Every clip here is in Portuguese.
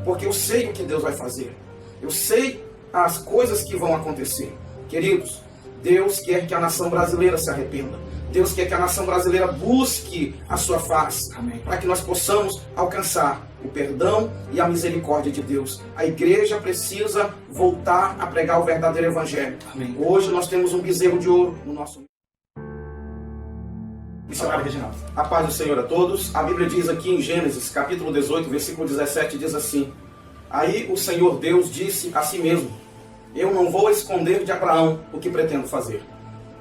porque eu sei o que Deus vai fazer. Eu sei as coisas que vão acontecer. Queridos, Deus quer que a nação brasileira se arrependa. Deus quer que a nação brasileira busque a sua face, para que nós possamos alcançar o perdão e a misericórdia de Deus. A igreja precisa voltar a pregar o verdadeiro evangelho. Amém. Hoje nós temos um bezerro de ouro no nosso missionário Reginaldo. A paz do Senhor a todos. A Bíblia diz aqui em Gênesis, capítulo 18, versículo 17, diz assim: Aí o Senhor Deus disse a si mesmo: Eu não vou esconder de Abraão o que pretendo fazer.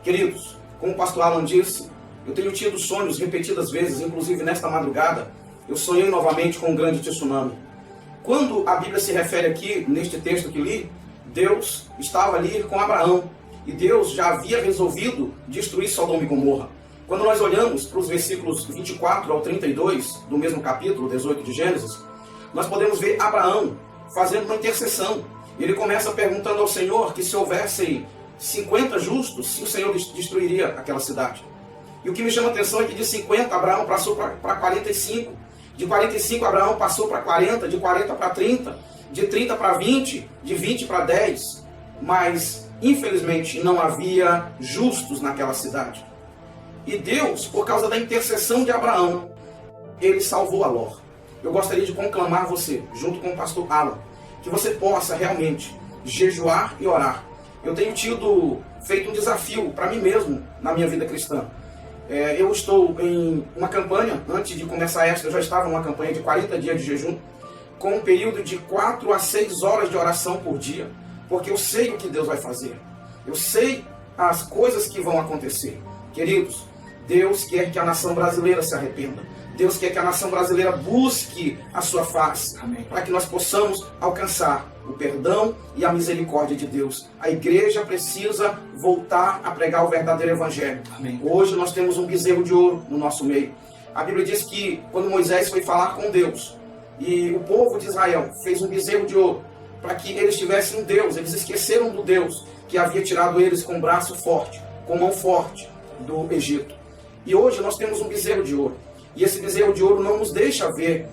Queridos, como o pastor Alan disse, eu tenho tido sonhos repetidas vezes, inclusive nesta madrugada, eu sonhei novamente com um grande tsunami. Quando a Bíblia se refere aqui, neste texto que li, Deus estava ali com Abraão, e Deus já havia resolvido destruir Sodoma e Gomorra. Quando nós olhamos para os versículos 24 ao 32 do mesmo capítulo 18 de Gênesis, nós podemos ver Abraão fazendo uma intercessão. Ele começa perguntando ao Senhor que se houvessem 50 justos, se o Senhor destruiria aquela cidade. E o que me chama a atenção é que de 50 Abraão passou para 45, de 45 Abraão passou para 40, de 40 para 30, de 30 para 20, de 20 para 10, mas infelizmente não havia justos naquela cidade. E Deus, por causa da intercessão de Abraão, ele salvou a Ló. Eu gostaria de conclamar você, junto com o pastor Alan, que você possa realmente jejuar e orar. Eu tenho feito um desafio para mim mesmo na minha vida cristã. Eu estou em uma campanha, antes de começar esta, eu já estava numa campanha de 40 dias de jejum, com um período de 4 a 6 horas de oração por dia, porque eu sei o que Deus vai fazer. Eu sei as coisas que vão acontecer. Queridos, Deus quer que a nação brasileira se arrependa. Deus quer que a nação brasileira busque a sua face, para que nós possamos alcançar o perdão e a misericórdia de Deus. A igreja precisa voltar a pregar o verdadeiro evangelho. Amém. Hoje nós temos um bezerro de ouro no nosso meio. A Bíblia diz que quando Moisés foi falar com Deus, e o povo de Israel fez um bezerro de ouro, para que eles tivessem um Deus, eles esqueceram do Deus que havia tirado eles com braço forte, com mão forte do Egito. E hoje nós temos um bezerro de ouro. E esse bezerro de ouro não nos deixa ver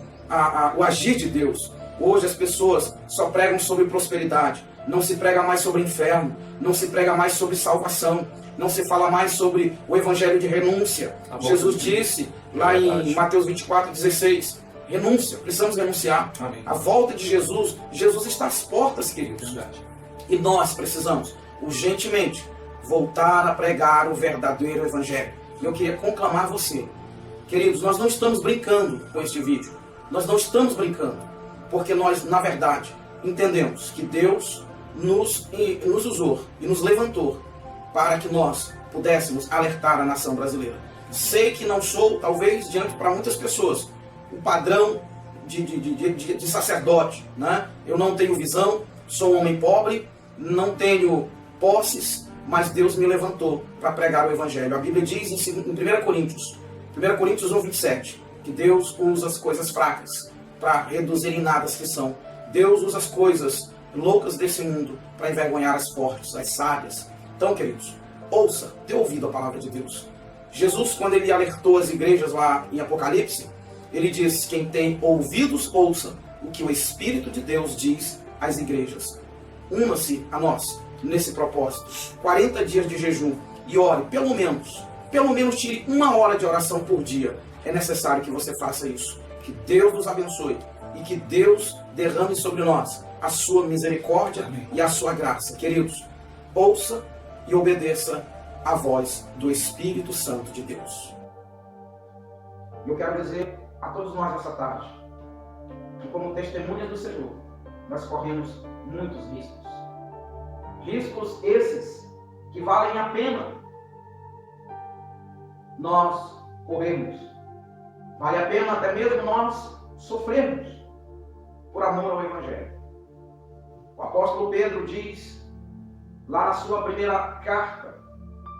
o agir de Deus. Hoje as pessoas só pregam sobre prosperidade. Não se prega mais sobre inferno. Não se prega mais sobre salvação. Não se fala mais sobre o evangelho de renúncia. Jesus disse lá em Mateus 24:16, renúncia, precisamos renunciar. Amém. A volta de Jesus, Jesus está às portas, queridos. Verdade. E nós precisamos urgentemente voltar a pregar o verdadeiro evangelho. E eu queria conclamar você. Queridos, nós não estamos brincando com este vídeo. Nós não estamos brincando. Porque nós, na verdade, entendemos que Deus nos usou e nos levantou para que nós pudéssemos alertar a nação brasileira. Sei que não sou, talvez, diante para muitas pessoas, o padrão de sacerdote, né? Eu não tenho visão, sou um homem pobre, não tenho posses, mas Deus me levantou para pregar o evangelho. A Bíblia diz em 1 Coríntios 1:27, que Deus usa as coisas fracas para reduzir em nada as que são. Deus usa as coisas loucas desse mundo para envergonhar as fortes, as sábias. Então, queridos, ouça, dê ouvido à palavra de Deus. Jesus, quando ele alertou as igrejas lá em Apocalipse, ele diz: quem tem ouvidos, ouça o que o Espírito de Deus diz às igrejas. Una-se a nós nesse propósito. 40 dias de jejum e ore, pelo menos tire 1 hora de oração por dia. É necessário que você faça isso. Que Deus nos abençoe e que Deus derrame sobre nós a sua misericórdia. Amém. E a sua graça. Queridos, ouça e obedeça a voz do Espírito Santo de Deus. Eu quero dizer a todos nós essa tarde que, como testemunhas do Senhor, nós corremos muitos riscos. Riscos esses que valem a pena nós corrermos. Vale a pena até mesmo nós sofrermos por amor ao Evangelho. O apóstolo Pedro diz, lá na sua primeira carta,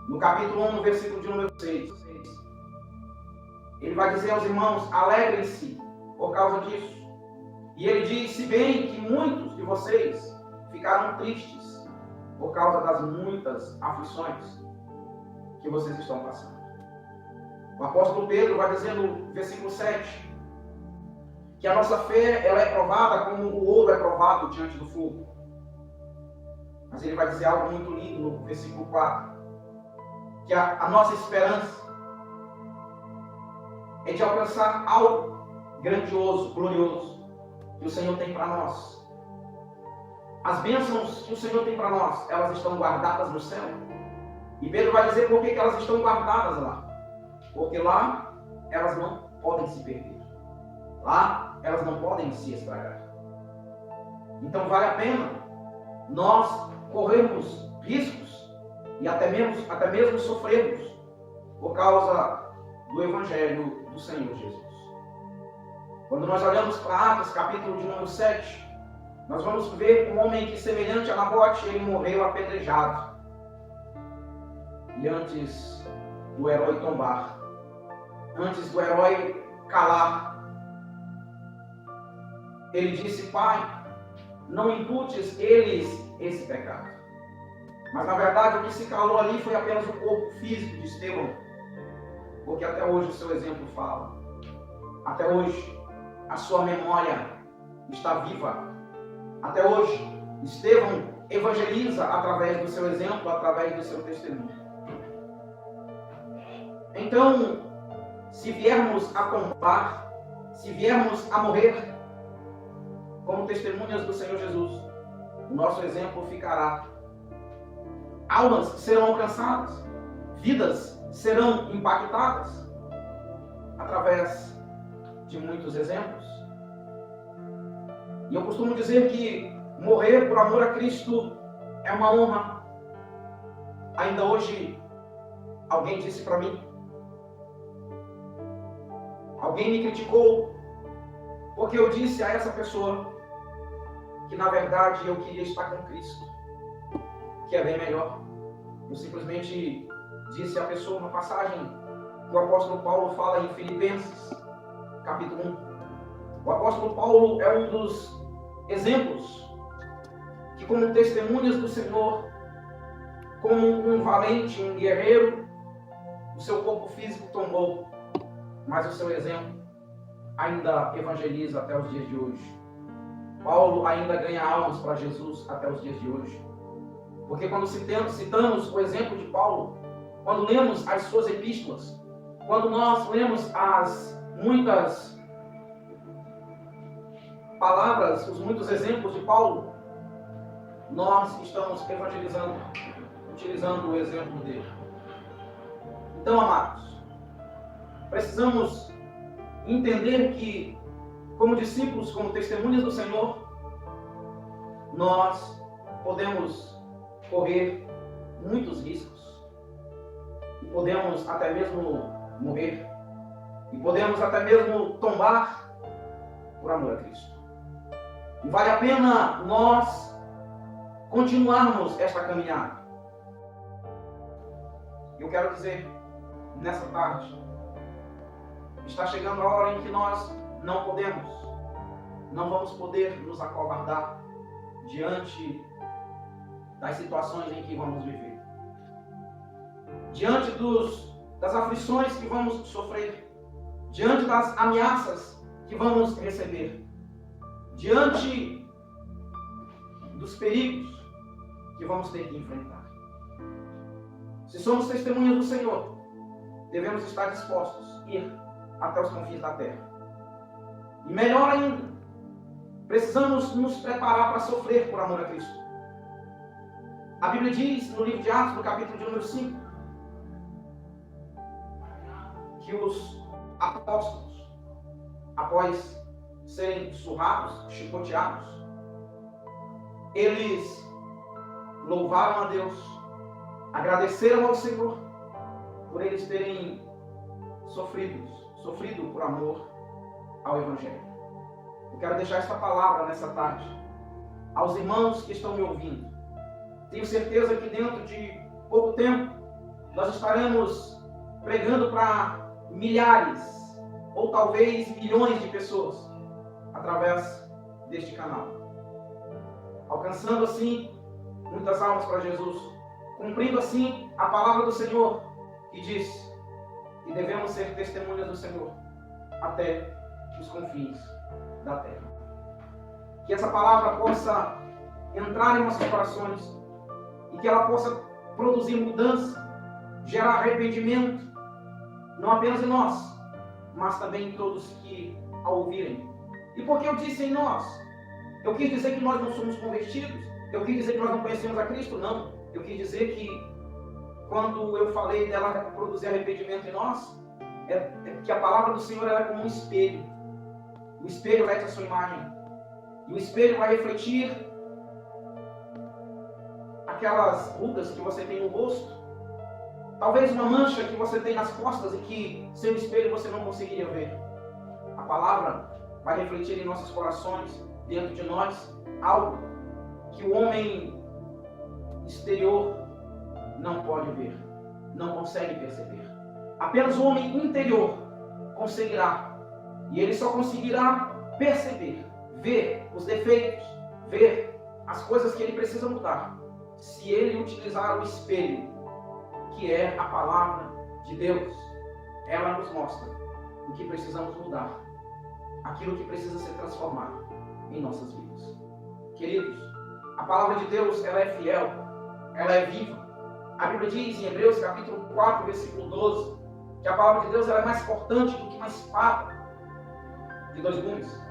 no capítulo 1, no versículo de número 6, ele vai dizer aos irmãos: alegrem-se por causa disso. E ele diz: se bem que muitos de vocês ficaram tristes por causa das muitas aflições que vocês estão passando. O apóstolo Pedro vai dizer no versículo 7: que a nossa fé ela é provada como o ouro é provado diante do fogo. Mas ele vai dizer algo muito lindo no versículo 4, que a nossa esperança é de alcançar algo grandioso, glorioso, que o Senhor tem para nós. As bênçãos que o Senhor tem para nós, elas estão guardadas no céu. E Pedro vai dizer por que elas estão guardadas lá. Porque lá elas não podem se perder. Lá elas não podem se estragar. Então vale a pena nós corrermos riscos e até mesmo sofrermos por causa do Evangelho do Senhor Jesus. Quando nós olhamos para Atos, capítulo de número 7, nós vamos ver um homem que, semelhante a Nabote, ele morreu apedrejado. E antes do herói tombar, antes do herói calar, ele disse: Pai, não imputes eles esse pecado. Mas na verdade o que se calou ali foi apenas o corpo físico de Estevão, porque até hoje o seu exemplo fala. Até hoje a sua memória está viva. Até hoje Estevão evangeliza através do seu exemplo, através do seu testemunho. Então, se viermos a tombar, se viermos a morrer como testemunhas do Senhor Jesus, o nosso exemplo ficará. Almas serão alcançadas, vidas serão impactadas através de muitos exemplos. E eu costumo dizer que morrer por amor a Cristo é uma honra. Ainda hoje, alguém disse para mim, alguém me criticou, porque eu disse a essa pessoa que na verdade eu queria estar com Cristo, que é bem melhor. Eu simplesmente disse à pessoa uma passagem que o apóstolo Paulo fala em Filipenses, capítulo 1. O apóstolo Paulo é um dos exemplos que, como testemunhas do Senhor, como um valente, um guerreiro, o seu corpo físico tombou, mas o seu exemplo ainda evangeliza até os dias de hoje. Paulo ainda ganha almas para Jesus até os dias de hoje. Porque quando citamos o exemplo de Paulo, quando lemos as suas epístolas, quando nós lemos as muitas palavras, os muitos exemplos de Paulo, nós estamos evangelizando, utilizando o exemplo dele. Então, amados, precisamos entender que, como discípulos, como testemunhas do Senhor, nós podemos correr muitos riscos. E podemos até mesmo morrer. E podemos até mesmo tombar por amor a Cristo. E vale a pena nós continuarmos esta caminhada. Eu quero dizer, nessa tarde, está chegando a hora em que nós não vamos poder nos acovardar diante das situações em que vamos viver. Diante das aflições que vamos sofrer, diante das ameaças que vamos receber, diante dos perigos que vamos ter que enfrentar. Se somos testemunhas do Senhor, devemos estar dispostos a ir até os confins da terra. E melhor ainda, precisamos nos preparar para sofrer por amor a Cristo. A Bíblia diz no livro de Atos, no capítulo de número 5, que os apóstolos, após serem surrados, chicoteados, eles louvaram a Deus, agradeceram ao Senhor por eles terem sofrido por amor ao Evangelho. Eu quero deixar esta palavra nessa tarde aos irmãos que estão me ouvindo. Tenho certeza que dentro de pouco tempo nós estaremos pregando para milhares ou talvez milhões de pessoas através deste canal, alcançando assim muitas almas para Jesus, cumprindo assim a palavra do Senhor que diz que devemos ser testemunhas do Senhor até os confins da terra. Que essa palavra possa entrar em nossos corações e que ela possa produzir mudança, gerar arrependimento, não apenas em nós, mas também em todos que a ouvirem. E por que eu disse em nós? Eu quis dizer que nós não somos convertidos? Eu quis dizer que nós não conhecemos a Cristo? Não. Eu quis dizer que quando eu falei dela produzir arrependimento em nós, é que a palavra do Senhor ela é como um espelho. O espelho reflete a sua imagem. E o espelho vai refletir aquelas rugas que você tem no rosto. Talvez uma mancha que você tem nas costas e que sem o espelho você não conseguiria ver. A palavra vai refletir em nossos corações, dentro de nós, algo que o homem exterior não pode ver, não consegue perceber. Apenas o homem interior conseguirá. E ele só conseguirá perceber, ver os defeitos, ver as coisas que ele precisa mudar, se ele utilizar o espelho, que é a palavra de Deus. Ela nos mostra o que precisamos mudar, aquilo que precisa ser transformado em nossas vidas. Queridos, a palavra de Deus ela é fiel, ela é viva. A Bíblia diz em Hebreus capítulo 4, versículo 12, que a palavra de Deus ela é mais cortante do que uma espada de dois gumes.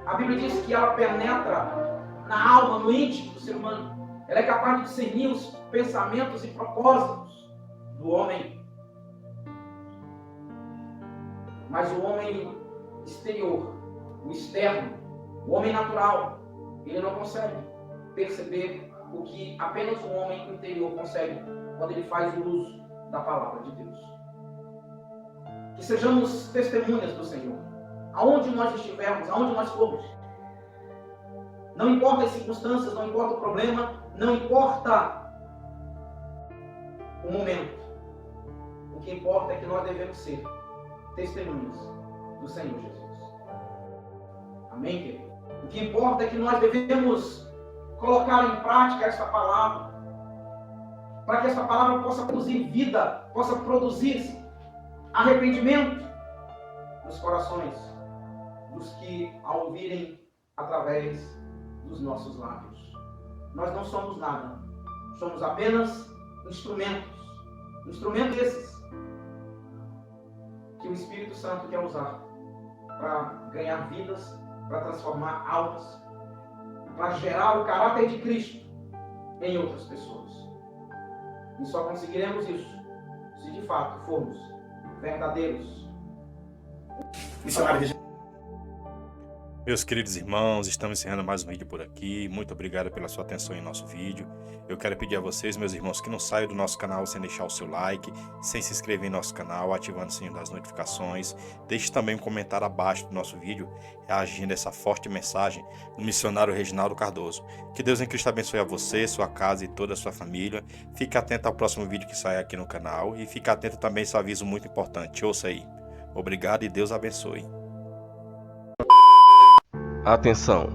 A Bíblia diz que ela penetra na alma, no íntimo do ser humano. Ela é capaz de discernir os pensamentos e propósitos do homem. Mas o homem exterior, o externo, o homem natural, ele não consegue perceber o que apenas o homem interior consegue quando ele faz o uso da palavra de Deus. Que sejamos testemunhas do Senhor, aonde nós estivermos, aonde nós formos. Não importa as circunstâncias, não importa o problema, não importa o momento. O que importa é que nós devemos ser testemunhas do Senhor Jesus. Amém, querido? O que importa é que nós devemos colocar em prática esta palavra, para que esta palavra possa produzir vida, possa produzir arrependimento nos corações dos que a ouvirem através dos nossos lábios. Nós não somos nada, somos apenas instrumentos. Instrumentos esses que o Espírito Santo quer usar para ganhar vidas, para transformar almas, para gerar o caráter de Cristo em outras pessoas. E só conseguiremos isso se de fato formos verdadeiros. Meus queridos irmãos, estamos encerrando mais um vídeo por aqui. Muito obrigado pela sua atenção em nosso vídeo. Eu quero pedir a vocês, meus irmãos, que não saiam do nosso canal sem deixar o seu like, sem se inscrever em nosso canal, ativando o sininho das notificações. Deixe também um comentário abaixo do nosso vídeo, reagindo a essa forte mensagem do missionário Reginaldo Cardoso. Que Deus em Cristo abençoe a você, sua casa e toda a sua família. Fique atento ao próximo vídeo que sai aqui no canal e fique atento também a esse aviso muito importante. Ouça aí. Obrigado e Deus abençoe. Atenção!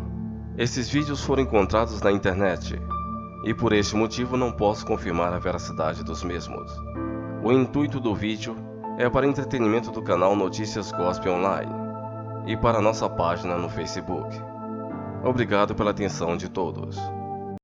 Esses vídeos foram encontrados na internet e por este motivo não posso confirmar a veracidade dos mesmos. O intuito do vídeo é para entretenimento do canal Notícias Gospel Online e para nossa página no Facebook. Obrigado pela atenção de todos.